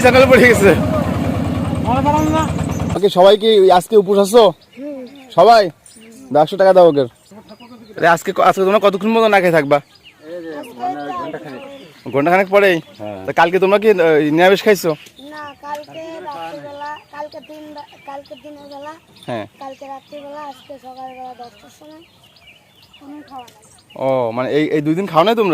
জঙ্গলে পড়ে গেছে। ওকে সবাই কি আজকে উপোস আছো সবাই? 100 টাকা দাও ওকে। আজকে আজকে তোমরা কতক্ষণ মতো না খেয়ে থাকবা? ঘন্টা খানেক পরেই। কালকে তোমরা কি নিরামিষ খাইছো? না, কালকে রাত্রিবেলা, কালকে দিনের বেলা, হ্যাঁ কালকে রাত্রিবেলা, আজকে সকালবেলা 10টার সময় কোনো খাওয়া নাই। ও মানে এই 2 দিন খাও না তোমরা?